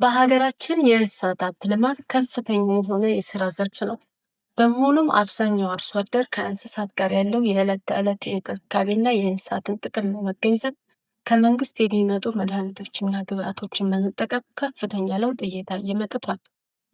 በሀገራችን የእንስሳት ሀብት ልማት ከፍተኛ የሆነ የስራ ዘርፍ ነው። በመሆኑም አብዛኛው አርሶ አደር ከእንስሳት ጋር ያለው የዕለት ተዕለት የእንክብካቤና የእንስሳትን ጥቅም በመገንዘብ ከመንግስት የሚመጡ መድኃኒቶችና ግብአቶችን በመጠቀም ከፍተኛ ለውጥ እየታየ መጥቷል።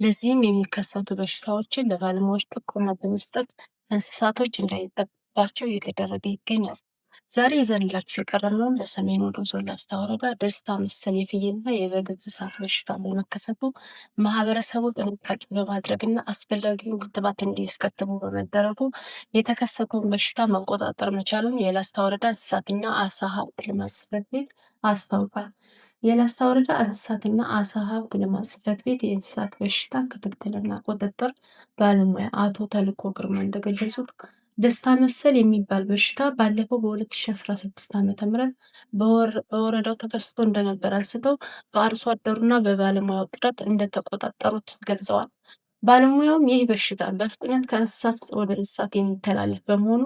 ለዚህም የሚከሰቱ በሽታዎችን ለባለሙያዎች ጥቆማ በመስጠት እንስሳቶች እንዳይጠቁባቸው እየተደረገ ይገኛል። ዛሬ ይዘንላችሁ የቀረብነውን በሰሜን ወሎ ዞን ላስታ ወረዳ ደስታ መሰል የፍየልና የበግ እንስሳት በሽታ በመከሰቱ ማህበረሰቡ ጥንቃቄ በማድረግና አስፈላጊውን ክትባት እንዲያስከትቡ በመደረጉ የተከሰተውን በሽታ መቆጣጠር መቻሉን የላስታ ወረዳ እንስሳትና አሳ ሀብት ልማት ጽሕፈት ቤት አስታውቋል። የላስታ ወረዳ እንስሳትና አሳ ሀብት ልማት ጽሕፈት ቤት የእንስሳት በሽታ ክትትልና ቁጥጥር ባለሙያ አቶ ተልእኮ ግርማ እንደገለጹት ደስታ መሰል የሚባል በሽታ ባለፈው በ2016 ዓ.ም በወረዳው ተከስቶ እንደነበር አንስተው በአርሶ አደሩና በባለሙያው ጥረት እንደተቆጣጠሩት ገልጸዋል። ባለሙያውም ይህ በሽታ በፍጥነት ከእንስሳት ወደ እንስሳት የሚተላለፍ በመሆኑ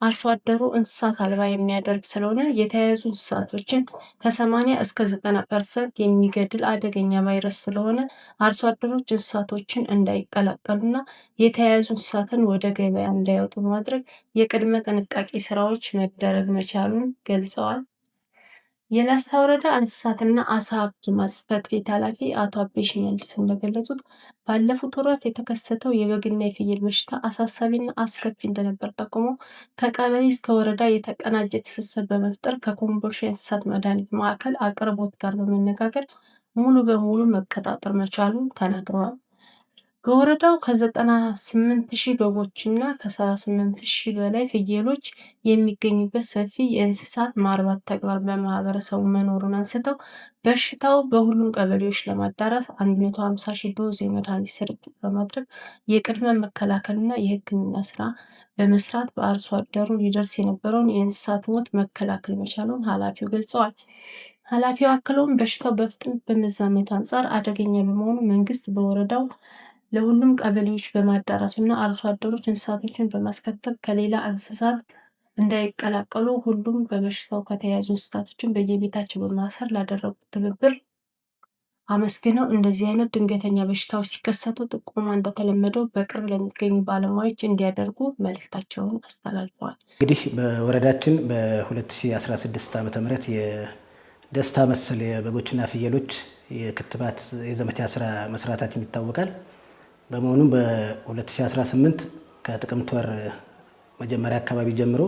አርሶ አደሩ እንስሳት አልባ የሚያደርግ ስለሆነ የተያያዙ እንስሳቶችን ከ80 እስከ 90% የሚገድል አደገኛ ቫይረስ ስለሆነ አርሶ አደሮች እንስሳቶችን እንዳይቀላቀሉና የተያያዙ እንስሳትን ወደ ገበያ እንዳይወጡ ማድረግ የቅድመ ጥንቃቄ ስራዎች መደረግ መቻሉን ገልጸዋል። የላስታ ወረዳ እንስሳትና አሳ ሀብት ልማት ጽሕፈት ቤት ኃላፊ አቶ አቤሽ ሽመልስ እንደገለጹት ባለፉት ወራት የተከሰተው የበግና የፍየል በሽታ አሳሳቢና አስከፊ እንደነበር ጠቁመው ከቀበሌ እስከ ወረዳ የተቀናጀ ትስስር በመፍጠር ከኮምቦልቻ የእንስሳት መድኃኒት ማዕከል አቅርቦት ጋር በመነጋገር ሙሉ በሙሉ መቆጣጠር መቻሉን ተናግረዋል። በወረዳው ከ98,000 በጎችና ከ78,000 በላይ ፍየሎች የሚገኙበት ሰፊ የእንስሳት ማርባት ተግባር በማህበረሰቡ መኖሩን አንስተው በሽታው በሁሉም ቀበሌዎች ለማዳረስ 150,000 ዶዝ የመድኃኒት ስርጭት በማድረግ የቅድመ መከላከልና የሕክምና ስራ በመስራት በአርሶ አደሩ ሊደርስ የነበረውን የእንስሳት ሞት መከላከል መቻሉን ኃላፊው ገልጸዋል። ኃላፊው አክለውም በሽታው በፍጥነት በመዛመቱ አንጻር አደገኛ በመሆኑ መንግስት በወረዳው ለሁሉም ቀበሌዎች በማዳረሱና አርሶ አደሮች እንስሳቶችን በማስከተብ ከሌላ እንስሳት እንዳይቀላቀሉ ሁሉም በበሽታው ከተያዙ እንስሳቶችን በየቤታቸው በማሰር ላደረጉት ትብብር አመስግነው እንደዚህ አይነት ድንገተኛ በሽታዎች ሲከሰቱ ጥቆማ እንደተለመደው በቅርብ ለሚገኙ ባለሙያዎች እንዲያደርጉ መልእክታቸውን አስተላልፈዋል። እንግዲህ በወረዳችን በ2016 ዓ.ም የደስታ መሰል የበጎችና ፍየሎች የክትባት የዘመቻ ስራ መስራታችን ይታወቃል። በመሆኑም በ2018 ከጥቅምት ወር መጀመሪያ አካባቢ ጀምሮ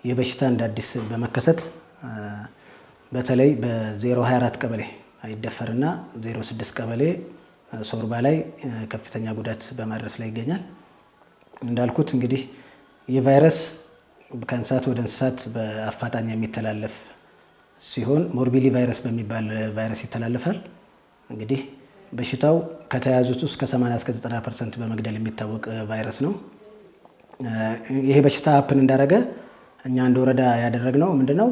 የበሽታ እንደ አዲስ በመከሰት በተለይ በ024 ቀበሌ አይደፈርና 06 ቀበሌ ሶርባ ላይ ከፍተኛ ጉዳት በማድረስ ላይ ይገኛል። እንዳልኩት እንግዲህ ይህ ቫይረስ ከእንስሳት ወደ እንስሳት በአፋጣኝ የሚተላለፍ ሲሆን ሞርቢሊ ቫይረስ በሚባል ቫይረስ ይተላለፋል። እንግዲህ በሽታው ከተያዙት ውስጥ ከ80 እስከ 90% በመግደል የሚታወቅ ቫይረስ ነው። ይሄ በሽታ ሀፕን እንዳደረገ እኛ እንደ ወረዳ ያደረግነው ምንድነው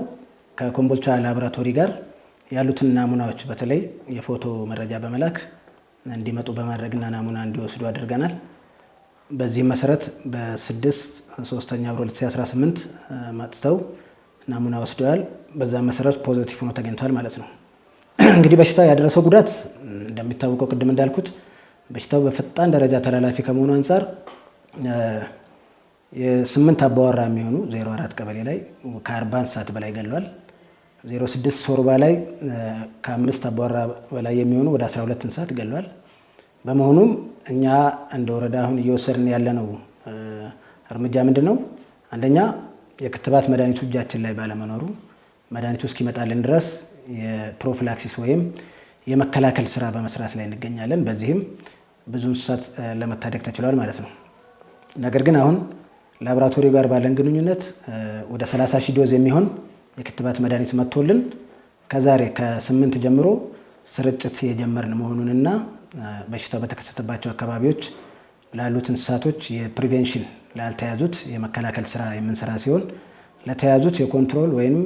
ከኮምቦልቻ ላቦራቶሪ ጋር ያሉትን ናሙናዎች በተለይ የፎቶ መረጃ በመላክ እንዲመጡ በማድረግና ናሙና እንዲወስዱ አድርገናል። በዚህም መሰረት በ6/3/2018 መጥተው ናሙና ወስደዋል። በዛ መሰረት ፖዚቲቭ ሆኖ ተገኝቷል ማለት ነው። እንግዲህ በሽታው ያደረሰው ጉዳት እንደሚታወቀው ቅድም እንዳልኩት በሽታው በፈጣን ደረጃ ተላላፊ ከመሆኑ አንጻር የ8 አባወራ የሚሆኑ 04 ቀበሌ ላይ ከ40 እንስሳት በላይ ገድሏል። 06 ሶርባ ላይ ከ5 አባወራ በላይ የሚሆኑ ወደ 12 እንስሳት ገድሏል። በመሆኑም እኛ እንደ ወረዳ አሁን እየወሰድን ያለነው እርምጃ ምንድነው? አንደኛ የክትባት መድኃኒቱ እጃችን ላይ ባለመኖሩ መድኃኒቱ እስኪመጣልን ድረስ የፕሮፊላክሲስ ወይም የመከላከል ስራ በመስራት ላይ እንገኛለን። በዚህም ብዙ እንስሳት ለመታደግ ተችሏል ማለት ነው። ነገር ግን አሁን ላቦራቶሪ ጋር ባለን ግንኙነት ወደ 30,000 ዶዝ የሚሆን የክትባት መድኃኒት መጥቶልን ከዛሬ ከ8 ጀምሮ ስርጭት የጀመርን መሆኑንና በሽታው በተከሰተባቸው አካባቢዎች ላሉት እንስሳቶች የፕሪቬንሽን ላልተያዙት የመከላከል ስራ የምንሰራ ሲሆን ለተያዙት የኮንትሮል ወይም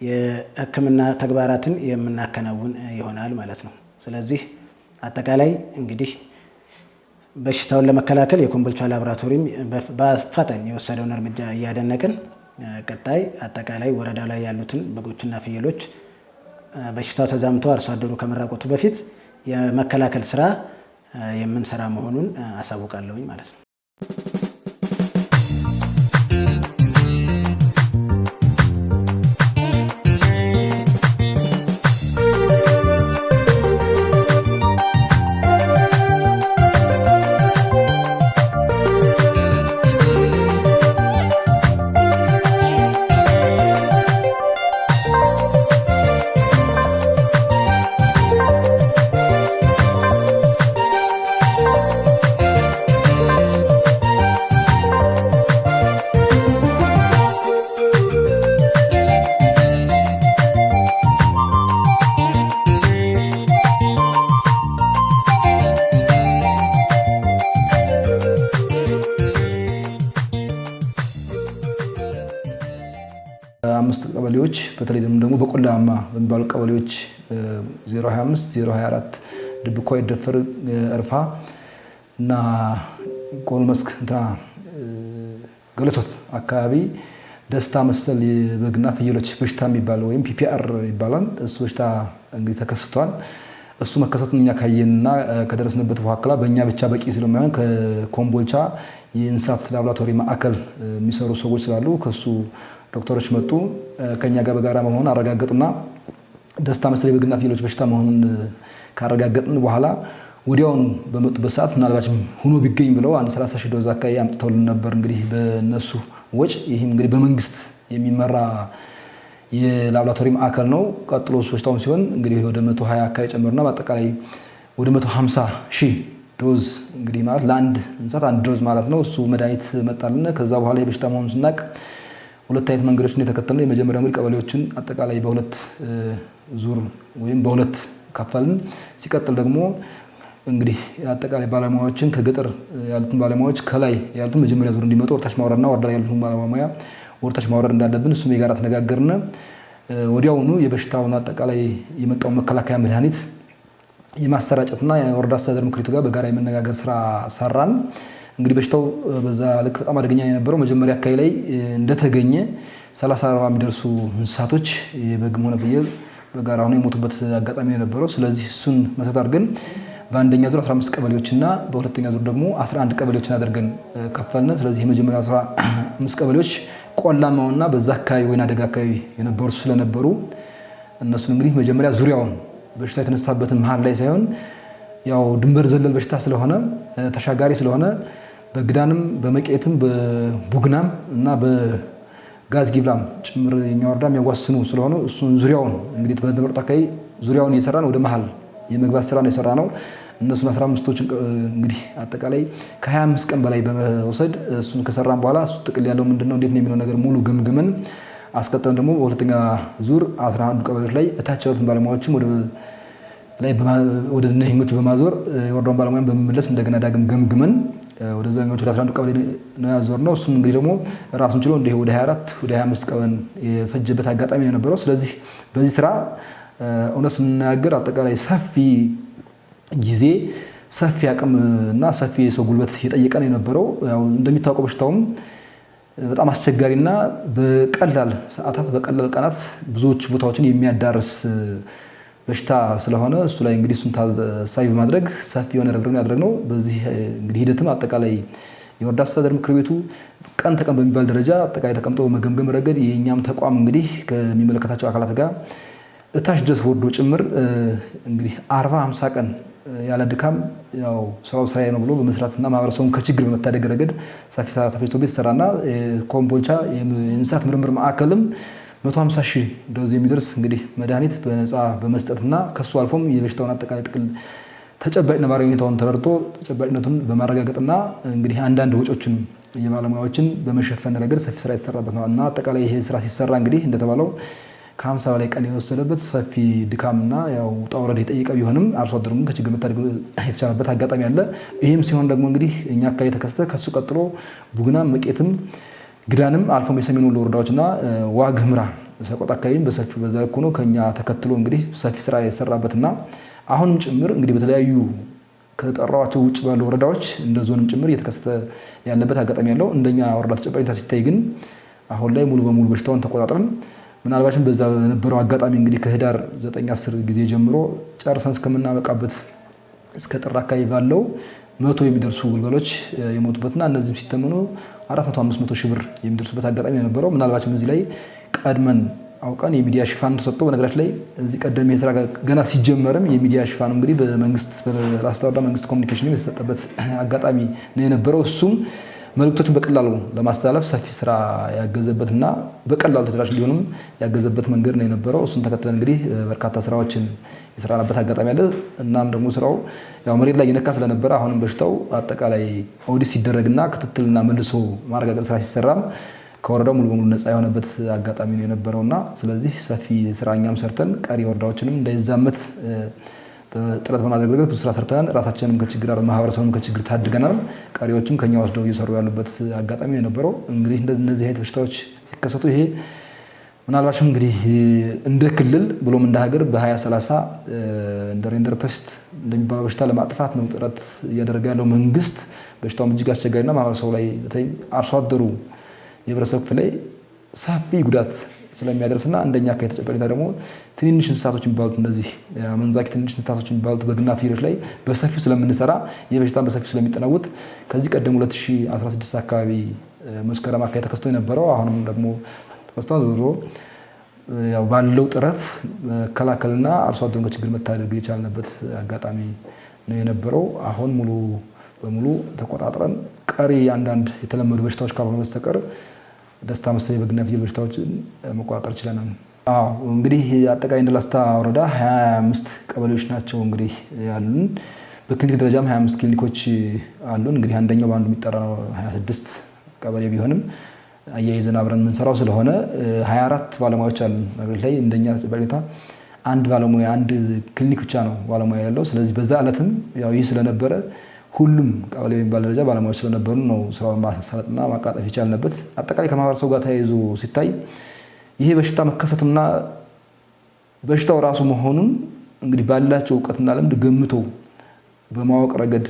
የሕክምና ተግባራትን የምናከናውን ይሆናል ማለት ነው። ስለዚህ አጠቃላይ እንግዲህ በሽታውን ለመከላከል የኮምቦልቻ ላቦራቶሪም በአፋጣኝ የወሰደውን እርምጃ እያደነቅን ቀጣይ አጠቃላይ ወረዳ ላይ ያሉትን በጎችና ፍየሎች በሽታው ተዛምቶ አርሶ አደሩ ከመራቆቱ በፊት የመከላከል ስራ የምንሰራ መሆኑን አሳውቃለሁኝ ማለት ነው። አምስት ቀበሌዎች በተለይ ደግሞ በቆላማ በሚባሉ ቀበሌዎች 025 024 ድብኳ ይደፈር እርፋ እና ቆልመስክ እንትና ገለቶት አካባቢ ደስታ መሰል የበግና ፍየሎች በሽታ የሚባል ወይም ፒፒአር ይባላል። እሱ በሽታ እንግዲህ ተከስቷል። እሱ መከሰቱን እኛ ካየንና ከደረስንበት በኋላ በእኛ ብቻ በቂ ስለማይሆን ከኮምቦልቻ የእንስሳት ላቦራቶሪ ማዕከል የሚሰሩ ሰዎች ስላሉ ከሱ ዶክተሮች መጡ። ከኛ ጋር በጋራ መሆን አረጋገጡና ደስታ መሰል የበግና ፍየሎች በሽታ መሆኑን ካረጋገጥን በኋላ ወዲያውኑ በመጡበት ሰዓት ምናልባችም ሆኖ ቢገኝ ብለው 30 ሺህ ዶዝ አካባቢ አምጥተውልን ነበር። እንግዲህ በነሱ ወጪ ይህም እንግዲህ በመንግስት የሚመራ የላቦራቶሪ ማዕከል ነው። ቀጥሎ በሽታውን ሲሆን እንግዲህ ወደ 120 አካባቢ ጨመርና በአጠቃላይ ወደ 150 ሺህ ዶዝ እንግዲህ ማለት ለአንድ እንስሳት አንድ ዶዝ ማለት ነው። እሱ መድኃኒት መጣልን። ከዛ በኋላ የበሽታ መሆኑን ስናቅ ሁለት አይነት መንገዶችን የተከተልነው። የመጀመሪያው እንግዲህ ቀበሌዎችን አጠቃላይ በሁለት ዙር ወይም በሁለት ከፈልን። ሲቀጥል ደግሞ እንግዲህ አጠቃላይ ባለሙያዎችን ከገጠር ያሉትን ባለሙያዎች ከላይ ያሉትን መጀመሪያ ዙር እንዲመጡ ወርታች ማውረድና ወርዳ ላይ ያሉትን ባለሙያ ወርታች ማውረድ እንዳለብን እሱም የጋራ ተነጋገርን። ወዲያውኑ የበሽታውን አጠቃላይ የመጣውን መከላከያ መድኃኒት የማሰራጨትና የወረዳ አስተዳደር ምክር ቤቱ ጋር በጋራ የመነጋገር ስራ ሰራን። እንግዲህ በሽታው በዛ ልክ በጣም አደገኛ የነበረው መጀመሪያ አካባቢ ላይ እንደተገኘ 30-40 የሚደርሱ እንስሳቶች የበግም ሆነ ፍየል በጋራ ሆነው የሞቱበት አጋጣሚ የነበረው። ስለዚህ እሱን መሰረት አድርገን በአንደኛ ዙር 15 ቀበሌዎችና በሁለተኛ ዙር ደግሞ 11 ቀበሌዎችን አድርገን ከፈልን። ስለዚህ የመጀመሪያ 15 ቀበሌዎች ቆላማውና በዛ አካባቢ ወይና አደጋ አካባቢ የነበሩ ስለነበሩ እነሱን እንግዲህ መጀመሪያ ዙሪያውን በሽታ የተነሳበትን መሀል ላይ ሳይሆን ያው ድንበር ዘለል በሽታ ስለሆነ ተሻጋሪ ስለሆነ በግዳንም በመቄትም በቡግናም እና በጋዝ ጊብላም ጭምር የኛ ወረዳ የሚያዋስኑ ስለሆነ እሱን ዙሪያውን እንግዲህ በተመረጡ አካባቢ ዙሪያውን እየሰራን ወደ መሀል የመግባት ስራ ነው የሰራ ነው። እነሱን 15ቶችን እንግዲህ አጠቃላይ ከ25 ቀን በላይ በመውሰድ እሱን ከሰራን በኋላ እሱ ጥቅል ያለው ምንድነው እንዴት ነው የሚለው ነገር ሙሉ ገምግመን አስቀጥለን ደግሞ በሁለተኛ ዙር 11 ቀበሌዎች ላይ እታች ያሉትን ባለሙያዎችም ወደ ነህኞች በማዞር የወረዳውን ባለሙያን በመመለስ እንደገና ዳግም ገምግመን ወደዛኞቹ ወደ 11 ቀበሌ ነው ያዞርነው። እሱም እንግዲህ ደግሞ ራሱን ችሎ እንደ ወደ 24 ወደ 25 ቀን የፈጀበት አጋጣሚ ነው የነበረው። ስለዚህ በዚህ ስራ እውነት ስንናገር አጠቃላይ ሰፊ ጊዜ ሰፊ አቅም እና ሰፊ የሰው ጉልበት የጠየቀ ነው የነበረው። ያው እንደሚታወቀው በሽታውም በጣም አስቸጋሪና በቀላል ሰዓታት በቀላል ቀናት ብዙዎች ቦታዎችን የሚያዳርስ በሽታ ስለሆነ እሱ ላይ እንግዲህ እሱን ታሳቢ በማድረግ ሰፊ የሆነ ርብርብ ያደረግነው። በዚህ እንግዲህ ሂደትም አጠቃላይ የወረዳ አስተዳደር ምክር ቤቱ ቀን ተቀን በሚባል ደረጃ አጠቃላይ ተቀምጦ በመገምገም ረገድ የእኛም ተቋም እንግዲህ ከሚመለከታቸው አካላት ጋር እታች ድረስ ወርዶ ጭምር እንግዲህ 40-50 ቀን ያለ ድካም ያው ስራዬ ነው ብሎ በመስራትና ማህበረሰቡን ከችግር በመታደግ ረገድ ሰፊ ስራ ተፈጅቶበት ተሰራና ኮምቦልቻ የእንስሳት ምርምር ማዕከልም 150 ሺህ ዶዝ የሚደርስ እንግዲህ መድኃኒት በነፃ በመስጠትና ከሱ አልፎም የበሽታውን አጠቃላይ ጥቅል ተጨባጭ ነባራዊ ሁኔታውን ተረድቶ ተጨባጭነቱን በማረጋገጥና እንግዲህ አንዳንድ ወጪዎችን የባለሙያዎችን በመሸፈን ረገድ ሰፊ ስራ የተሰራበት ነው እና አጠቃላይ ይሄ ስራ ሲሰራ እንግዲህ እንደተባለው ከ50 በላይ ቀን የወሰደበት ሰፊ ድካምና ያው ውጣ ውረድ የጠየቀ ቢሆንም አርሶ አደሩም ከችግር መታደግ የተቻለበት አጋጣሚ አለ። ይህም ሲሆን ደግሞ እንግዲህ እኛ አካባቢ ተከስተ ከሱ ቀጥሎ ቡግናም መቄትም ግዳንም አልፎም የሰሜን ወሎ ወረዳዎችና ዋግ ኽምራ ሰቆጣ አካባቢም በሰፊው በዛ ልክ ሆኖ ከኛ ተከትሎ እንግዲህ ሰፊ ስራ የተሰራበትና አሁንም ጭምር እንግዲህ በተለያዩ ከጠራዋቸው ውጭ ባሉ ወረዳዎች እንደ ዞንም ጭምር እየተከሰተ ያለበት አጋጣሚ ያለው። እንደኛ ወረዳ ተጨባጭታ ሲታይ ግን አሁን ላይ ሙሉ በሙሉ በሽታውን ተቆጣጥረን ምናልባትም በዛ በነበረው አጋጣሚ እንግዲህ ከህዳር 9-10 ጊዜ ጀምሮ ጨርሰን እስከምናበቃበት እስከ ጥር አካባቢ ባለው 100 የሚደርሱ ግልገሎች የሞቱበትና እነዚህም ሲተመኑ 400-500 ሺህ ብር የሚደርሱበት አጋጣሚ የነበረው። ምናልባትም እዚህ ላይ ቀድመን አውቀን የሚዲያ ሽፋን ተሰጥቶ በነገራችን ላይ እዚህ ቀደም የስራ ገና ሲጀመርም የሚዲያ ሽፋን እንግዲህ በመንግስት በላስታወዳ መንግስት ኮሚኒኬሽን የተሰጠበት አጋጣሚ ነው የነበረው። እሱም መልእክቶችን በቀላሉ ለማስተላለፍ ሰፊ ስራ ያገዘበትና በቀላሉ ተደራሽ እንዲሆንም ያገዘበት መንገድ ነው የነበረው። እሱን ተከትለን እንግዲህ በርካታ ስራዎችን የሰራንበት አጋጣሚ አለ። እናም ደግሞ ስራው ያው መሬት ላይ የነካ ስለነበረ አሁንም በሽታው አጠቃላይ ኦዲት ሲደረግና ክትትልና መልሶ ማረጋገጥ ስራ ሲሰራም ከወረዳው ሙሉ በሙሉ ነፃ የሆነበት አጋጣሚ ነው የነበረውና ስለዚህ ሰፊ ስራ እኛም ሰርተን ቀሪ ወረዳዎችንም እንዳይዛመት ጥረት በማድረግ ረገድ ብዙ ስራ ሰርተን ራሳችንም ከችግር ማህበረሰቡንም ከችግር ታድገናል። ቀሪዎችም ከኛ ወስደው እየሰሩ ያሉበት አጋጣሚ ነው የነበረው። እንግዲህ እነዚህ አይነት በሽታዎች ሲከሰቱ ይሄ ምናልባትም እንግዲህ እንደ ክልል ብሎም እንደ ሀገር በ2030 እንደ ሬንደር ፔስት እንደሚባለው በሽታ ለማጥፋት ነው ጥረት እያደረገ ያለው መንግስት። በሽታውም እጅግ አስቸጋሪና ማህበረሰቡ ላይ በተለይ አርሶ አደሩ የህብረተሰብ ክፍል ላይ ሰፊ ጉዳት ስለሚያደርስና እንደኛ ከተጨበረታ ደግሞ ትንንሽ እንስሳቶች የሚባሉት እነዚህ መንዛቂ ትንንሽ እንስሳቶች የሚባሉት በግና ፍየሎች ላይ በሰፊው ስለምንሰራ የበሽታን በሰፊው ስለሚጠናወት ከዚህ ቀደም 2016 አካባቢ መስከረም አካባቢ ተከስቶ የነበረው አሁንም ደግሞ ተከስቶ ያው ባለው ጥረት መከላከልና አርሶ አደሩን ከችግር መታደግ የቻልንበት አጋጣሚ ነው የነበረው። አሁን ሙሉ በሙሉ ተቆጣጥረን ቀሪ አንዳንድ የተለመዱ በሽታዎች ካልሆነ በስተቀር ደስታ መሰል የበግና ፍየል በሽታዎችን መቆጣጠር ችለናል። እንግዲህ አጠቃላይ እንደ ላስታ ወረዳ 25 ቀበሌዎች ናቸው እንግዲህ ያሉን። በክሊኒክ ደረጃም 25 ክሊኒኮች አሉን። እንግዲህ አንደኛው በአንዱ የሚጠራው 26 ቀበሌ ቢሆንም አያይዘን አብረን የምንሰራው ስለሆነ 24 ባለሙያዎች አሉ። ነገር ላይ እንደኛ ተጨባጭ አንድ ባለሙያ አንድ ክሊኒክ ብቻ ነው ባለሙያ ያለው። ስለዚህ በዛ ዕለትም ያው ይህ ስለነበረ ሁሉም ቀበሌ የሚባል ደረጃ ባለሙያዎች ስለነበሩ ነው ስራውን ማሳለጥና ማቃጠፍ የቻልንበት። አጠቃላይ ከማህበረሰቡ ጋር ተያይዞ ሲታይ ይሄ በሽታ መከሰቱና በሽታው ራሱ መሆኑን እንግዲህ ባላቸው እውቀትና ልምድ ገምቶ በማወቅ ረገድ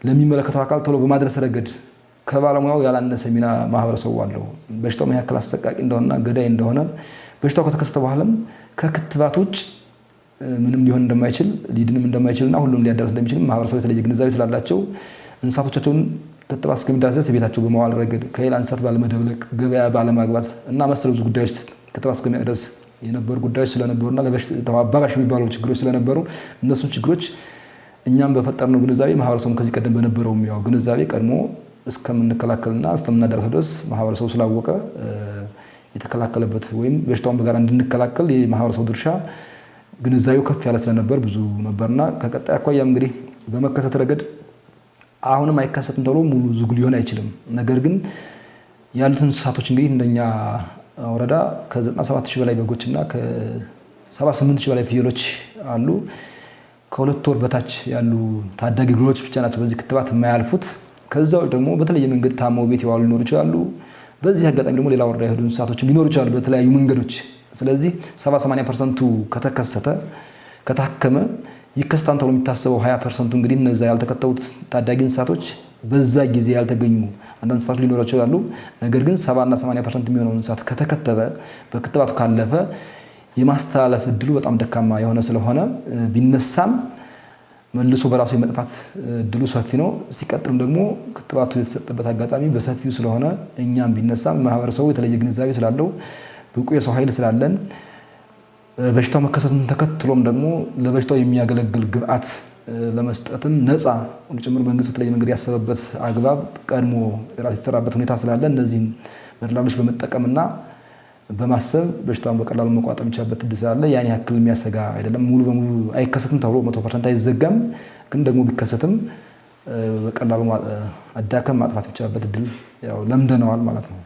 ለሚመለከተው አካል ቶሎ በማድረስ ረገድ ከባለሙያው ያላነሰ ሚና ማህበረሰቡ አለው። በሽታው ምን ያክል አሰቃቂ እንደሆነና ገዳይ እንደሆነ በሽታው ከተከሰተ በኋላም ከክትባት ውጭ ምንም ሊሆን እንደማይችል ሊድንም እንደማይችልና ሁሉም ሊያደርስ እንደሚችል ማህበረሰቡ የተለየ ግንዛቤ ስላላቸው እንስሳቶቻቸውን ክትባት እስከሚደርስ ቤታቸው በመዋል ረገድ ከሌላ እንስሳት ባለመደብለቅ ገበያ ባለማግባት እና መሰል ብዙ ጉዳዮች ክትባት እስከሚደርስ የነበሩ ጉዳዮች ስለነበሩና ለበሽታው አባባሽ የሚባሉ ችግሮች ስለነበሩ እነሱን ችግሮች እኛም በፈጠርነው ግንዛቤ ማህበረሰቡ ከዚህ ቀደም በነበረው ያው ግንዛቤ ቀድሞ እስከምንከላከልና እስከምናደርሰው ድረስ ማህበረሰቡ ስላወቀ የተከላከለበት ወይም በሽታውን በጋራ እንድንከላከል የማህበረሰቡ ድርሻ ግንዛቤው ከፍ ያለ ስለነበር ብዙ ነበርና ከቀጣይ አኳያም እንግዲህ በመከሰት ረገድ አሁንም አይከሰትም ተብሎ ሙሉ ዝግ ሊሆን አይችልም። ነገር ግን ያሉት እንስሳቶች እንግዲህ እንደኛ ወረዳ ከ97,000 በላይ በጎችና ከ78,000 በላይ ፍየሎች አሉ። ከ2 ወር በታች ያሉ ታዳጊ ግሎች ብቻ ናቸው በዚህ ክትባት የማያልፉት። ከዛው ደግሞ በተለየ መንገድ ታመው ቤት የዋሉ ሊኖሩ ይችላሉ። በዚህ አጋጣሚ ደግሞ ሌላ ወረዳ የሄዱ እንስሳቶች ሊኖሩ ይችላሉ በተለያዩ መንገዶች። ስለዚህ 70-80% ከተከሰተ ከታከመ ይከስታን ተብሎ የሚታሰበው 20% እንግዲህ እነዛ ያልተከተቡት ታዳጊ እንስሳቶች በዛ ጊዜ ያልተገኙ አንዳንድ እንስሳቶች ሊኖሩ ይችላሉ። ነገር ግን 70-80% የሚሆነው እንስሳት ከተከተበ በክትባቱ ካለፈ የማስተላለፍ እድሉ በጣም ደካማ የሆነ ስለሆነ ቢነሳም መልሶ በራሱ የመጥፋት እድሉ ሰፊ ነው። ሲቀጥልም ደግሞ ክትባቱ የተሰጠበት አጋጣሚ በሰፊው ስለሆነ እኛም ቢነሳም ማህበረሰቡ የተለየ ግንዛቤ ስላለው ብቁ የሰው ኃይል ስላለን በሽታው መከሰቱን ተከትሎም ደግሞ ለበሽታው የሚያገለግል ግብአት ለመስጠትም ነፃ ጭምር መንግስት በተለየ መንገድ ያሰበበት አግባብ ቀድሞ የራሱ የተሰራበት ሁኔታ ስላለ እነዚህን መድኃኒቶች በመጠቀምና በማሰብ በሽታውን በቀላሉ መቋጠር የሚቻልበት እድል ስላለ ያን ያክል የሚያሰጋ አይደለም። ሙሉ በሙሉ አይከሰትም ተብሎ 100% አይዘጋም። ግን ደግሞ ቢከሰትም በቀላሉ አዳከም ማጥፋት የሚቻልበት እድል ያው ለምደነዋል ማለት ነው።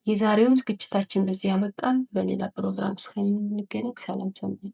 የዛሬውን ዝግጅታችን በዚህ ያበቃን። በሌላ ፕሮግራም እስከምንገናኝ ሰላም ሰንብቱ።